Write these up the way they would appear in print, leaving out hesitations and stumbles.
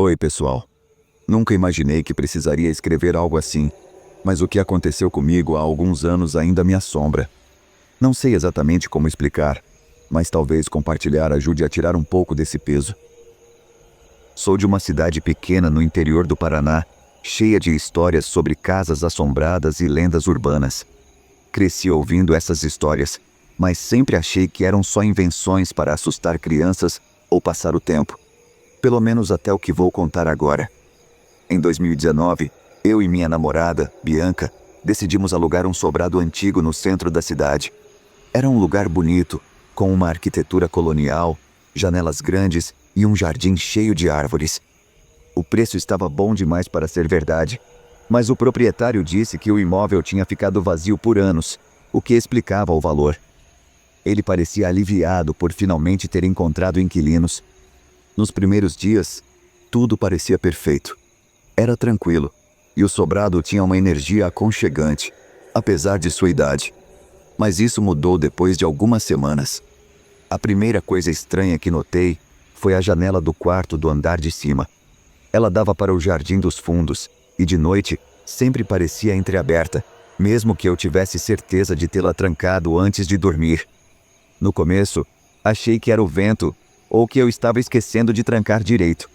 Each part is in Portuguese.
Oi, pessoal. Nunca imaginei que precisaria escrever algo assim, mas o que aconteceu comigo há alguns anos ainda me assombra. Não sei exatamente como explicar, mas talvez compartilhar ajude a tirar um pouco desse peso. Sou de uma cidade pequena no interior do Paraná, cheia de histórias sobre casas assombradas e lendas urbanas. Cresci ouvindo essas histórias, mas sempre achei que eram só invenções para assustar crianças ou passar o tempo. Pelo menos até o que vou contar agora. Em 2019, eu e minha namorada, Bianca, decidimos alugar um sobrado antigo no centro da cidade. Era um lugar bonito, com uma arquitetura colonial, janelas grandes e um jardim cheio de árvores. O preço estava bom demais para ser verdade, mas o proprietário disse que o imóvel tinha ficado vazio por anos, o que explicava o valor. Ele parecia aliviado por finalmente ter encontrado inquilinos. Nos primeiros dias, tudo parecia perfeito. Era tranquilo, e o sobrado tinha uma energia aconchegante, apesar de sua idade. Mas isso mudou depois de algumas semanas. A primeira coisa estranha que notei foi a janela do quarto do andar de cima. Ela dava para o jardim dos fundos, e de noite sempre parecia entreaberta, mesmo que eu tivesse certeza de tê-la trancado antes de dormir. No começo, achei que era o vento, ou que eu estava esquecendo de trancar direito.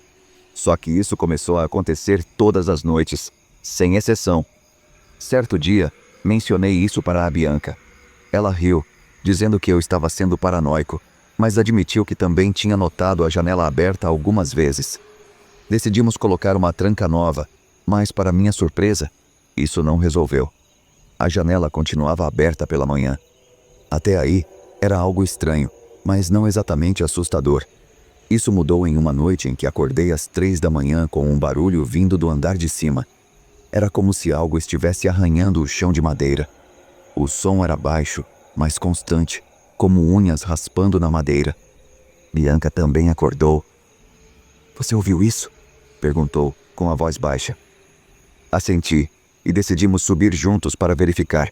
Só que isso começou a acontecer todas as noites, sem exceção. Certo dia, mencionei isso para a Bianca. Ela riu, dizendo que eu estava sendo paranoico, mas admitiu que também tinha notado a janela aberta algumas vezes. Decidimos colocar uma tranca nova, mas para minha surpresa, isso não resolveu. A janela continuava aberta pela manhã. Até aí, era algo estranho, mas não exatamente assustador. Isso mudou em uma noite em que acordei às 3 da manhã com um barulho vindo do andar de cima. Era como se algo estivesse arranhando o chão de madeira. O som era baixo, mas constante, como unhas raspando na madeira. Bianca também acordou. "Você ouviu isso?" perguntou, com a voz baixa. Assenti, e decidimos subir juntos para verificar.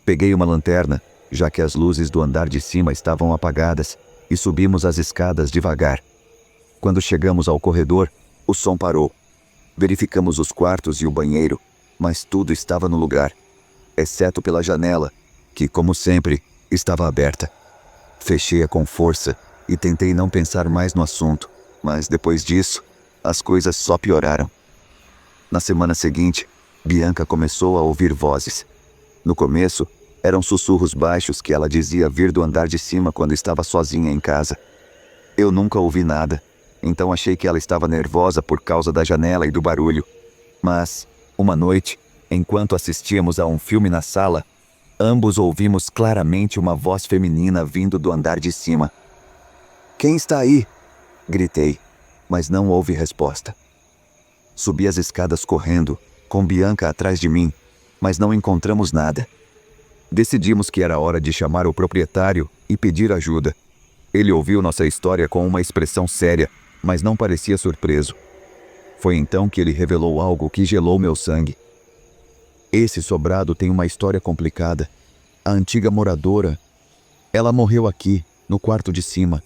Peguei uma lanterna, já que as luzes do andar de cima estavam apagadas, e subimos as escadas devagar. Quando chegamos ao corredor, o som parou. Verificamos os quartos e o banheiro, mas tudo estava no lugar, exceto pela janela, que, como sempre, estava aberta. Fechei-a com força e tentei não pensar mais no assunto, mas depois disso, as coisas só pioraram. Na semana seguinte, Bianca começou a ouvir vozes. No começo, eram sussurros baixos que ela dizia vir do andar de cima quando estava sozinha em casa. Eu nunca ouvi nada, então achei que ela estava nervosa por causa da janela e do barulho. Mas, uma noite, enquanto assistíamos a um filme na sala, ambos ouvimos claramente uma voz feminina vindo do andar de cima. "Quem está aí?" gritei, mas não houve resposta. Subi as escadas correndo, com Bianca atrás de mim, mas não encontramos nada. Decidimos que era hora de chamar o proprietário e pedir ajuda. Ele ouviu nossa história com uma expressão séria, mas não parecia surpreso. Foi então que ele revelou algo que gelou meu sangue. "Esse sobrado tem uma história complicada. A antiga moradora, ela morreu aqui, no quarto de cima.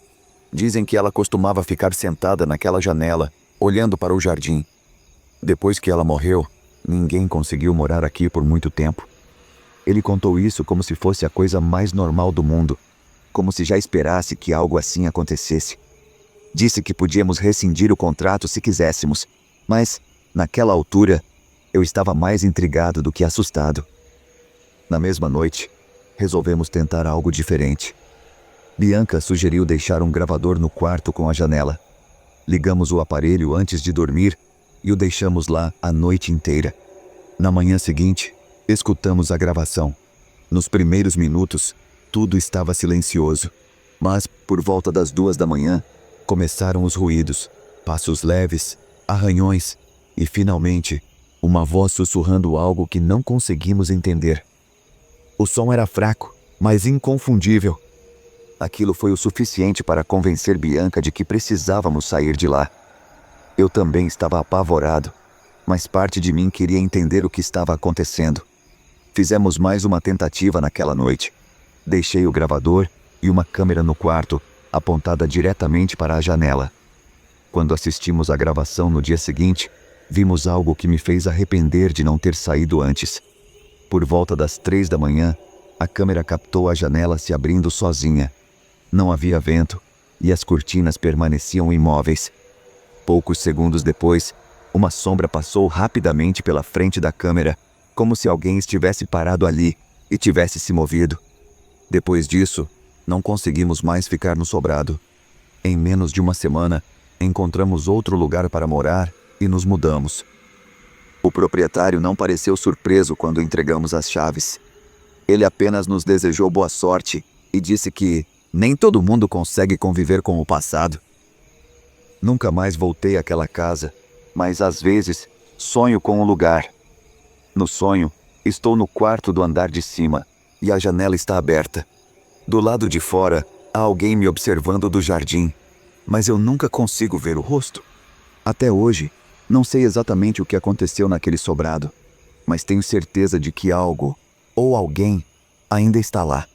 Dizem que ela costumava ficar sentada naquela janela, olhando para o jardim. Depois que ela morreu, ninguém conseguiu morar aqui por muito tempo. Ele contou isso como se fosse a coisa mais normal do mundo, como se já esperasse que algo assim acontecesse. Disse que podíamos rescindir o contrato se quiséssemos, mas, naquela altura, eu estava mais intrigado do que assustado. Na mesma noite, resolvemos tentar algo diferente. Bianca sugeriu deixar um gravador no quarto com a janela. Ligamos o aparelho antes de dormir e o deixamos lá a noite inteira. Na manhã seguinte, escutamos a gravação. Nos primeiros minutos, tudo estava silencioso, mas, por volta das 2 da manhã, começaram os ruídos, passos leves, arranhões e, finalmente, uma voz sussurrando algo que não conseguimos entender. O som era fraco, mas inconfundível. Aquilo foi o suficiente para convencer Bianca de que precisávamos sair de lá. Eu também estava apavorado, mas parte de mim queria entender o que estava acontecendo. Fizemos mais uma tentativa naquela noite. Deixei o gravador e uma câmera no quarto, apontada diretamente para a janela. Quando assistimos à gravação no dia seguinte, vimos algo que me fez arrepender de não ter saído antes. Por volta das 3 da manhã, a câmera captou a janela se abrindo sozinha. Não havia vento e as cortinas permaneciam imóveis. Poucos segundos depois, uma sombra passou rapidamente pela frente da câmera, como se alguém estivesse parado ali e tivesse se movido. Depois disso, não conseguimos mais ficar no sobrado. Em menos de uma semana, encontramos outro lugar para morar e nos mudamos. O proprietário não pareceu surpreso quando entregamos as chaves. Ele apenas nos desejou boa sorte e disse que nem todo mundo consegue conviver com o passado. Nunca mais voltei àquela casa, mas às vezes sonho com o lugar. No sonho, estou no quarto do andar de cima e a janela está aberta. Do lado de fora, há alguém me observando do jardim, mas eu nunca consigo ver o rosto. Até hoje, não sei exatamente o que aconteceu naquele sobrado, mas tenho certeza de que algo, ou alguém, ainda está lá.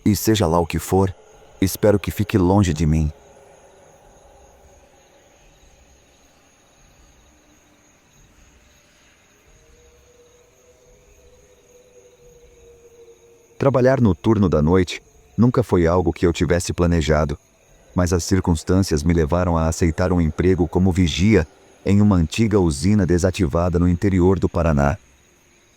E seja lá o que for, espero que fique longe de mim. Trabalhar no turno da noite nunca foi algo que eu tivesse planejado, mas as circunstâncias me levaram a aceitar um emprego como vigia em uma antiga usina desativada no interior do Paraná.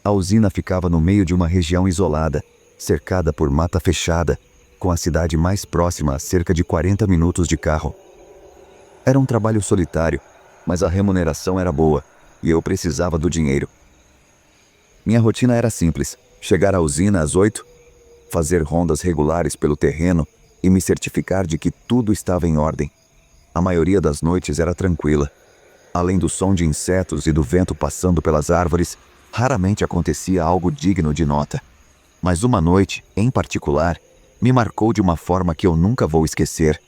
A usina ficava no meio de uma região isolada, cercada por mata fechada, com a cidade mais próxima a cerca de 40 minutos de carro. Era um trabalho solitário, mas a remuneração era boa e eu precisava do dinheiro. Minha rotina era simples: chegar à usina às 8, fazer rondas regulares pelo terreno e me certificar de que tudo estava em ordem. A maioria das noites era tranquila. Além do som de insetos e do vento passando pelas árvores, raramente acontecia algo digno de nota. Mas uma noite, em particular, me marcou de uma forma que eu nunca vou esquecer.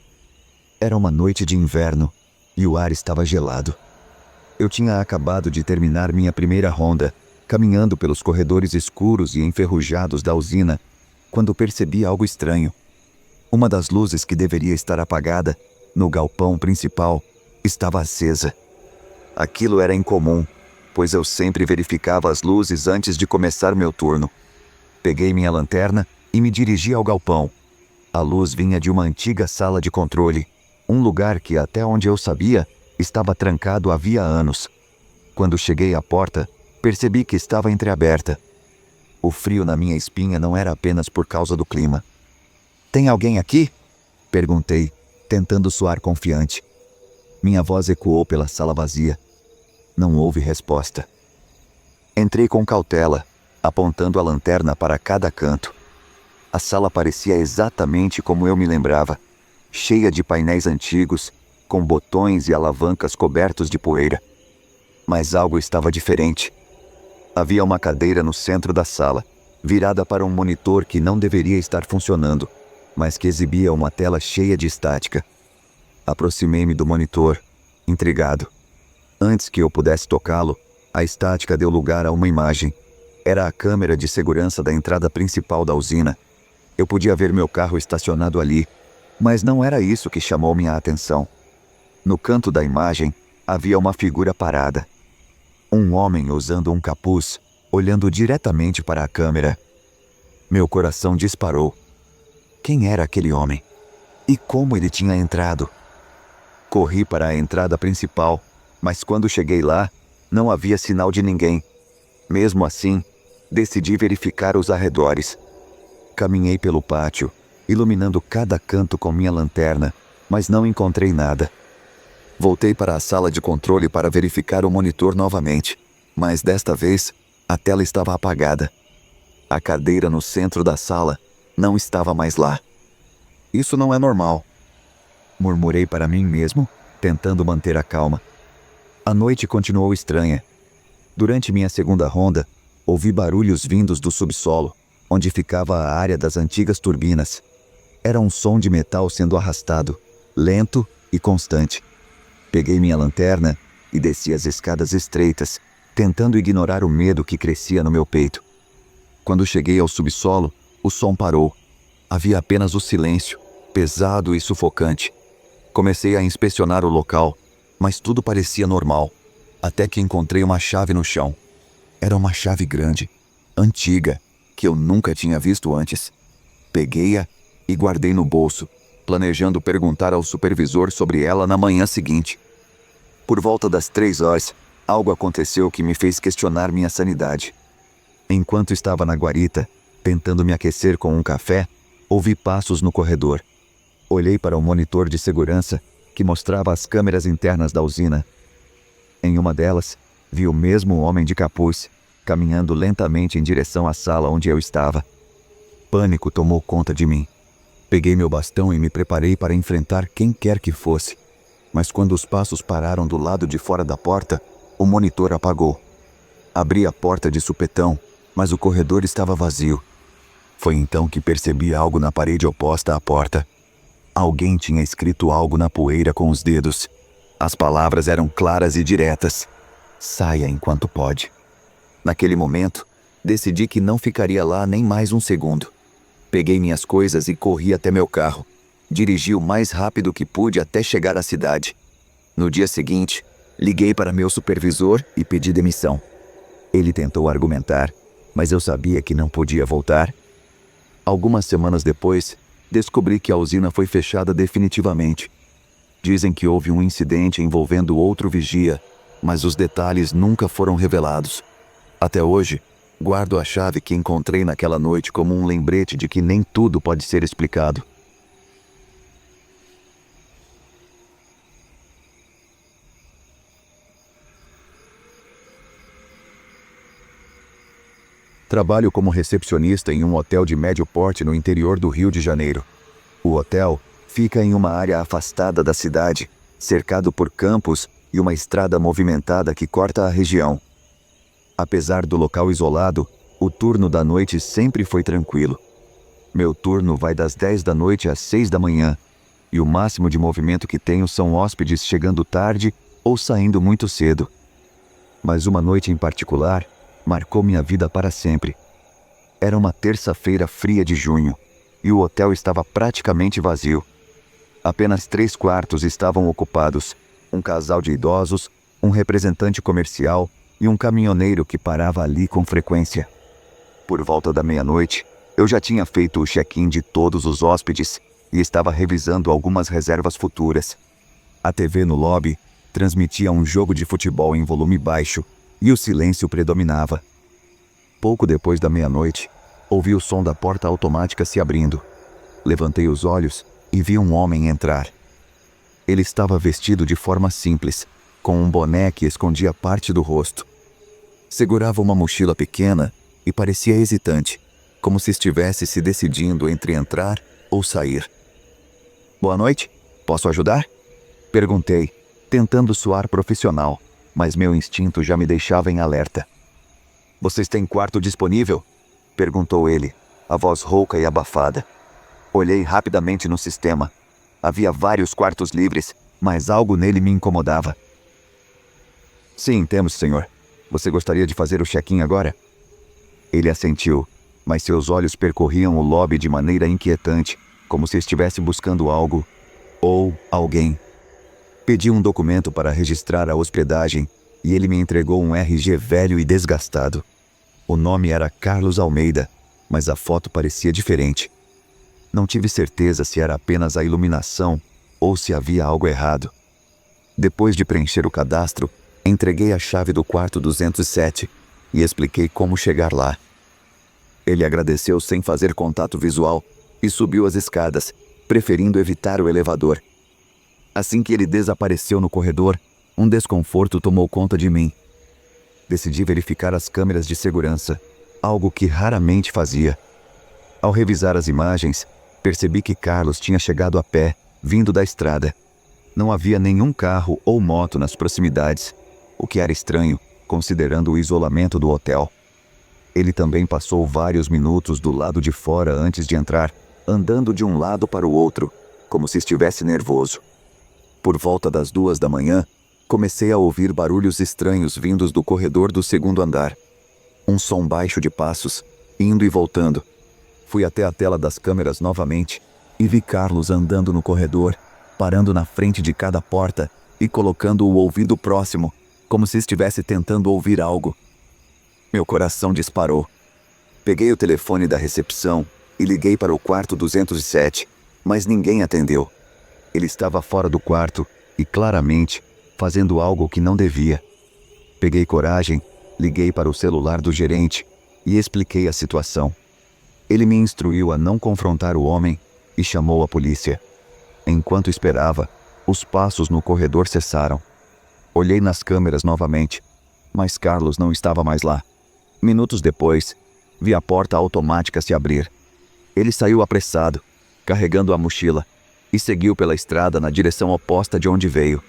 Era uma noite de inverno e o ar estava gelado. Eu tinha acabado de terminar minha primeira ronda, caminhando pelos corredores escuros e enferrujados da usina, quando percebi algo estranho. Uma das luzes que deveria estar apagada, no galpão principal, estava acesa. Aquilo era incomum, pois eu sempre verificava as luzes antes de começar meu turno. Peguei minha lanterna e me dirigi ao galpão. A luz vinha de uma antiga sala de controle, um lugar que, até onde eu sabia, estava trancado havia anos. Quando cheguei à porta, percebi que estava entreaberta. O frio na minha espinha não era apenas por causa do clima. "Tem alguém aqui?" perguntei, tentando soar confiante. Minha voz ecoou pela sala vazia. Não houve resposta. Entrei com cautela, apontando a lanterna para cada canto. A sala parecia exatamente como eu me lembrava, cheia de painéis antigos, com botões e alavancas cobertos de poeira. Mas algo estava diferente. Havia uma cadeira no centro da sala, virada para um monitor que não deveria estar funcionando, mas que exibia uma tela cheia de estática. Aproximei-me do monitor, intrigado. Antes que eu pudesse tocá-lo, a estática deu lugar a uma imagem. Era a câmera de segurança da entrada principal da usina. Eu podia ver meu carro estacionado ali, mas não era isso que chamou minha atenção. No canto da imagem, havia uma figura parada. Um homem usando um capuz, olhando diretamente para a câmera. Meu coração disparou. Quem era aquele homem? E como ele tinha entrado? Corri para a entrada principal, mas quando cheguei lá, não havia sinal de ninguém. Mesmo assim, decidi verificar os arredores. Caminhei pelo pátio, iluminando cada canto com minha lanterna, mas não encontrei nada. Voltei para a sala de controle para verificar o monitor novamente, mas desta vez, a tela estava apagada. A cadeira no centro da sala não estava mais lá. "Isso não é normal", murmurei para mim mesmo, tentando manter a calma. A noite continuou estranha. Durante minha segunda ronda, ouvi barulhos vindos do subsolo, onde ficava a área das antigas turbinas. Era um som de metal sendo arrastado, lento e constante. Peguei minha lanterna e desci as escadas estreitas, tentando ignorar o medo que crescia no meu peito. Quando cheguei ao subsolo, o som parou. Havia apenas o silêncio, pesado e sufocante. Comecei a inspecionar o local, mas tudo parecia normal, até que encontrei uma chave no chão. Era uma chave grande, antiga, que eu nunca tinha visto antes. Peguei-a e guardei no bolso, planejando perguntar ao supervisor sobre ela na manhã seguinte. Por volta das 3 horas, algo aconteceu que me fez questionar minha sanidade. Enquanto estava na guarita, tentando me aquecer com um café, ouvi passos no corredor. Olhei para o monitor de segurança, que mostrava as câmeras internas da usina. Em uma delas, vi o mesmo homem de capuz, caminhando lentamente em direção à sala onde eu estava. Pânico tomou conta de mim. Peguei meu bastão e me preparei para enfrentar quem quer que fosse. Mas quando os passos pararam do lado de fora da porta, o monitor apagou. Abri a porta de supetão, mas o corredor estava vazio. Foi então que percebi algo na parede oposta à porta. Alguém tinha escrito algo na poeira com os dedos. As palavras eram claras e diretas. Saia enquanto pode. Naquele momento, decidi que não ficaria lá nem mais um segundo. Peguei minhas coisas e corri até meu carro. Dirigi o mais rápido que pude até chegar à cidade. No dia seguinte, liguei para meu supervisor e pedi demissão. Ele tentou argumentar, mas eu sabia que não podia voltar. Algumas semanas depois, descobri que a usina foi fechada definitivamente. Dizem que houve um incidente envolvendo outro vigia, mas os detalhes nunca foram revelados. Até hoje, guardo a chave que encontrei naquela noite como um lembrete de que nem tudo pode ser explicado. Trabalho como recepcionista em um hotel de médio porte no interior do Rio de Janeiro. O hotel fica em uma área afastada da cidade, cercado por campos e uma estrada movimentada que corta a região. Apesar do local isolado, o turno da noite sempre foi tranquilo. Meu turno vai das 10 da noite às 6 da manhã, e o máximo de movimento que tenho são hóspedes chegando tarde ou saindo muito cedo. Mas uma noite em particular marcou minha vida para sempre. Era uma terça-feira fria de junho, e o hotel estava praticamente vazio. Apenas 3 quartos estavam ocupados, um casal de idosos, um representante comercial e um caminhoneiro que parava ali com frequência. Por volta da meia-noite, eu já tinha feito o check-in de todos os hóspedes e estava revisando algumas reservas futuras. A TV no lobby transmitia um jogo de futebol em volume baixo, e o silêncio predominava. Pouco depois da meia-noite, ouvi o som da porta automática se abrindo. Levantei os olhos e vi um homem entrar. Ele estava vestido de forma simples, com um boné que escondia parte do rosto. Segurava uma mochila pequena e parecia hesitante, como se estivesse se decidindo entre entrar ou sair. "Boa noite, posso ajudar?" Perguntei, tentando soar profissional, mas meu instinto já me deixava em alerta. "Vocês têm quarto disponível?" perguntou ele, a voz rouca e abafada. Olhei rapidamente no sistema. Havia vários quartos livres, mas algo nele me incomodava. "Sim, temos, senhor. Você gostaria de fazer o check-in agora?" Ele assentiu, mas seus olhos percorriam o lobby de maneira inquietante, como se estivesse buscando algo ou alguém. Pedi um documento para registrar a hospedagem e ele me entregou um RG velho e desgastado. O nome era Carlos Almeida, mas a foto parecia diferente. Não tive certeza se era apenas a iluminação ou se havia algo errado. Depois de preencher o cadastro, entreguei a chave do quarto 207 e expliquei como chegar lá. Ele agradeceu sem fazer contato visual e subiu as escadas, preferindo evitar o elevador. Assim que ele desapareceu no corredor, um desconforto tomou conta de mim. Decidi verificar as câmeras de segurança, algo que raramente fazia. Ao revisar as imagens, percebi que Carlos tinha chegado a pé, vindo da estrada. Não havia nenhum carro ou moto nas proximidades, o que era estranho, considerando o isolamento do hotel. Ele também passou vários minutos do lado de fora antes de entrar, andando de um lado para o outro, como se estivesse nervoso. Por volta das 2 da manhã, comecei a ouvir barulhos estranhos vindos do corredor do segundo andar. Um som baixo de passos, indo e voltando. Fui até a tela das câmeras novamente e vi Carlos andando no corredor, parando na frente de cada porta e colocando o ouvido próximo, como se estivesse tentando ouvir algo. Meu coração disparou. Peguei o telefone da recepção e liguei para o quarto 207, mas ninguém atendeu. Ele estava fora do quarto e, claramente, fazendo algo que não devia. Peguei coragem, liguei para o celular do gerente e expliquei a situação. Ele me instruiu a não confrontar o homem e chamou a polícia. Enquanto esperava, os passos no corredor cessaram. Olhei nas câmeras novamente, mas Carlos não estava mais lá. Minutos depois, vi a porta automática se abrir. Ele saiu apressado, carregando a mochila, e seguiu pela estrada na direção oposta de onde veio.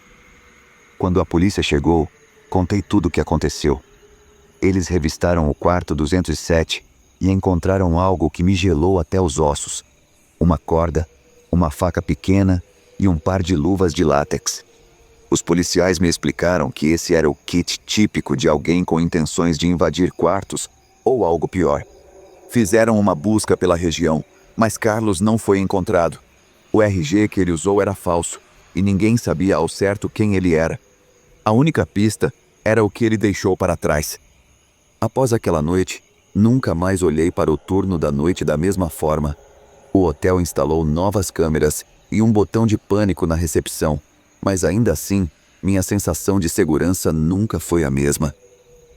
Quando a polícia chegou, contei tudo o que aconteceu. Eles revistaram o quarto 207 e encontraram algo que me gelou até os ossos. Uma corda, uma faca pequena e um par de luvas de látex. Os policiais me explicaram que esse era o kit típico de alguém com intenções de invadir quartos ou algo pior. Fizeram uma busca pela região, mas Carlos não foi encontrado. O RG que ele usou era falso e ninguém sabia ao certo quem ele era. A única pista era o que ele deixou para trás. Após aquela noite, nunca mais olhei para o turno da noite da mesma forma. O hotel instalou novas câmeras e um botão de pânico na recepção, mas ainda assim, minha sensação de segurança nunca foi a mesma.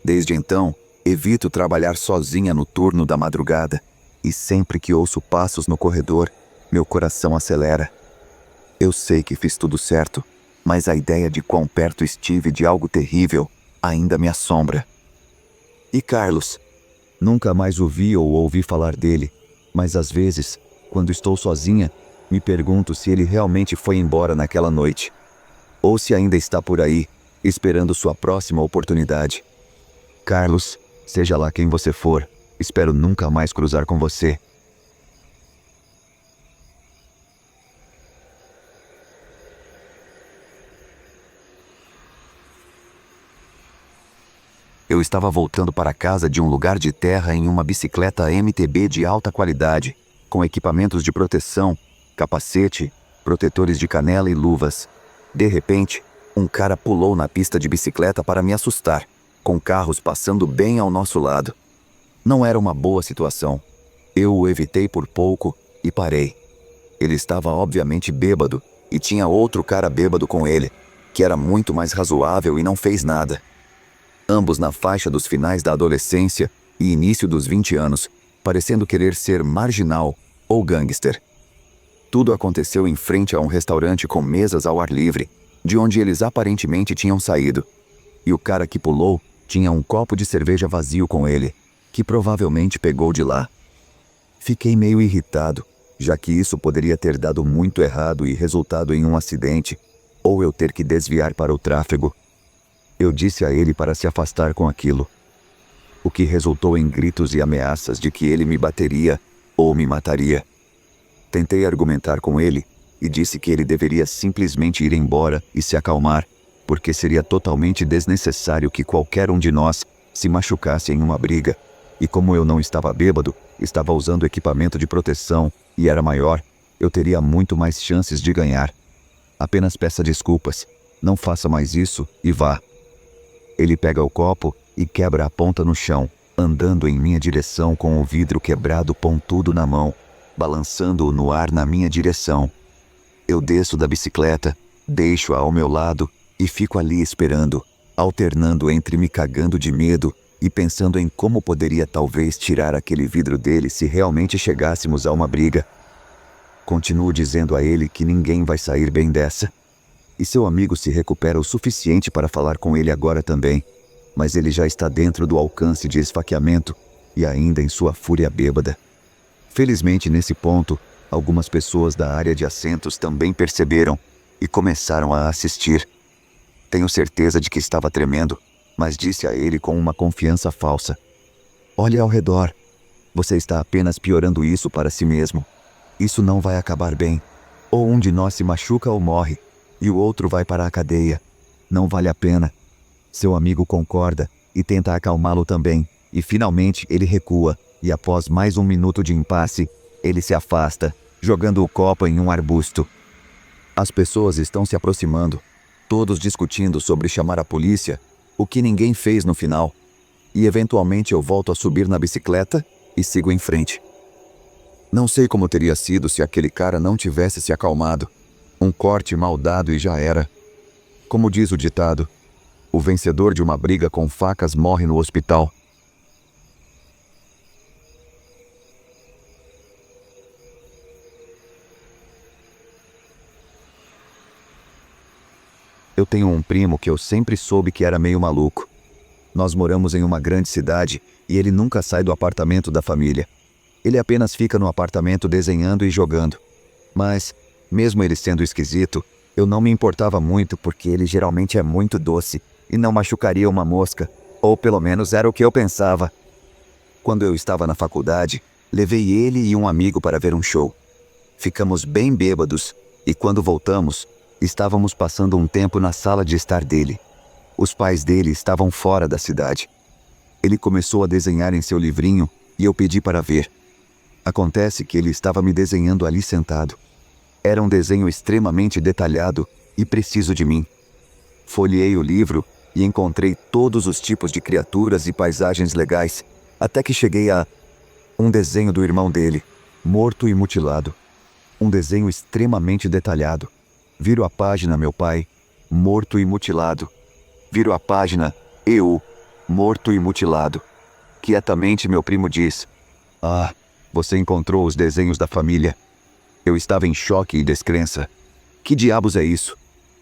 Desde então, evito trabalhar sozinha no turno da madrugada, e sempre que ouço passos no corredor, meu coração acelera. Eu sei que fiz tudo certo, mas a ideia de quão perto estive de algo terrível ainda me assombra. E Carlos? Nunca mais o vi ou ouvi falar dele, mas às vezes, quando estou sozinha, me pergunto se ele realmente foi embora naquela noite. Ou se ainda está por aí, esperando sua próxima oportunidade. Carlos, seja lá quem você for, espero nunca mais cruzar com você. Eu estava voltando para casa de um lugar de terra em uma bicicleta MTB de alta qualidade, com equipamentos de proteção, capacete, protetores de canela e luvas. De repente, um cara pulou na pista de bicicleta para me assustar, com carros passando bem ao nosso lado. Não era uma boa situação. Eu o evitei por pouco e parei. Ele estava obviamente bêbado e tinha outro cara bêbado com ele, que era muito mais razoável e não fez nada. Ambos na faixa dos finais da adolescência e início dos 20 anos, parecendo querer ser marginal ou gangster. Tudo aconteceu em frente a um restaurante com mesas ao ar livre, de onde eles aparentemente tinham saído. E o cara que pulou tinha um copo de cerveja vazio com ele, que provavelmente pegou de lá. Fiquei meio irritado, já que isso poderia ter dado muito errado e resultado em um acidente, ou eu ter que desviar para o tráfego. Eu disse a ele para se afastar com aquilo, o que resultou em gritos e ameaças de que ele me bateria ou me mataria. Tentei argumentar com ele e disse que ele deveria simplesmente ir embora e se acalmar, porque seria totalmente desnecessário que qualquer um de nós se machucasse em uma briga. E como eu não estava bêbado, estava usando equipamento de proteção e era maior, eu teria muito mais chances de ganhar. Apenas peça desculpas, não faça mais isso e vá. Ele pega o copo e quebra a ponta no chão, andando em minha direção com o vidro quebrado pontudo na mão, balançando-o no ar na minha direção. Eu desço da bicicleta, deixo-a ao meu lado e fico ali esperando, alternando entre me cagando de medo e pensando em como poderia talvez tirar aquele vidro dele se realmente chegássemos a uma briga. Continuo dizendo a ele que ninguém vai sair bem dessa. E seu amigo se recupera o suficiente para falar com ele agora também, mas ele já está dentro do alcance de esfaqueamento e ainda em sua fúria bêbada. Felizmente, nesse ponto, algumas pessoas da área de assentos também perceberam e começaram a assistir. Tenho certeza de que estava tremendo, mas disse a ele com uma confiança falsa: "Olhe ao redor. Você está apenas piorando isso para si mesmo. Isso não vai acabar bem. Ou um de nós se machuca ou morre, e o outro vai para a cadeia. Não vale a pena." Seu amigo concorda e tenta acalmá-lo também, e finalmente ele recua, e após mais um minuto de impasse, ele se afasta, jogando o copo em um arbusto. As pessoas estão se aproximando. todos discutindo sobre chamar a polícia, o que ninguém fez no final. E eventualmente eu volto a subir na bicicleta e sigo em frente. Não sei como teria sido se aquele cara não tivesse se acalmado. Um corte mal dado e já era. Como diz o ditado, o vencedor de uma briga com facas morre no hospital. Eu tenho um primo que eu sempre soube que era meio maluco. Nós moramos em uma grande cidade e ele nunca sai do apartamento da família. Ele apenas fica no apartamento desenhando e jogando. Mas, mesmo ele sendo esquisito, eu não me importava muito porque ele geralmente é muito doce e não machucaria uma mosca, ou pelo menos era o que eu pensava. Quando eu estava na faculdade, levei ele e um amigo para ver um show. Ficamos bem bêbados e quando voltamos, estávamos passando um tempo na sala de estar dele. Os pais dele estavam fora da cidade. Ele começou a desenhar em seu livrinho e eu pedi para ver. Acontece que ele estava me desenhando ali sentado. Era um desenho extremamente detalhado e preciso de mim. Folheei o livro e encontrei todos os tipos de criaturas e paisagens legais, até que cheguei a um desenho do irmão dele, morto e mutilado. Um desenho extremamente detalhado. Viro a página, meu pai, morto e mutilado. Viro a página, eu, morto e mutilado. Quietamente meu primo diz: "Ah, você encontrou os desenhos da família." Eu estava em choque e descrença. Que diabos é isso?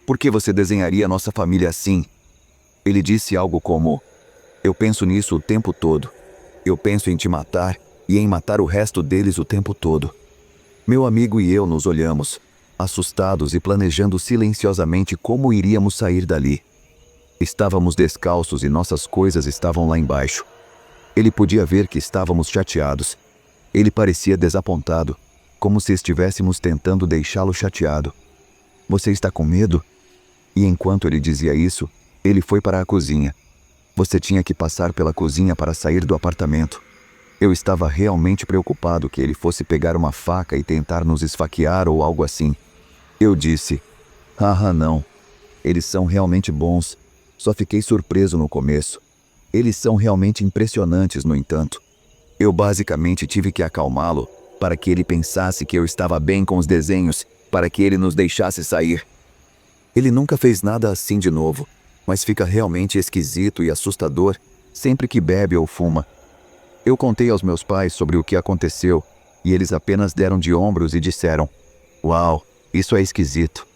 Por que você desenharia nossa família assim? Ele disse algo como: "Eu penso nisso o tempo todo. Eu penso em te matar e em matar o resto deles o tempo todo." Meu amigo e eu nos olhamos, assustados e planejando silenciosamente como iríamos sair dali. Estávamos descalços e nossas coisas estavam lá embaixo. Ele podia ver que estávamos chateados. Ele parecia desapontado, como se estivéssemos tentando deixá-lo chateado. "Você está com medo?" E enquanto ele dizia isso, ele foi para a cozinha. Você tinha que passar pela cozinha para sair do apartamento. Eu estava realmente preocupado que ele fosse pegar uma faca e tentar nos esfaquear ou algo assim. Eu disse: "Ah, não. Eles são realmente bons. Só fiquei surpreso no começo. Eles são realmente impressionantes, no entanto." Eu basicamente tive que acalmá-lo para que ele pensasse que eu estava bem com os desenhos, para que ele nos deixasse sair. Ele nunca fez nada assim de novo, mas fica realmente esquisito e assustador sempre que bebe ou fuma. Eu contei aos meus pais sobre o que aconteceu e eles apenas deram de ombros e disseram: "Uau, isso é esquisito."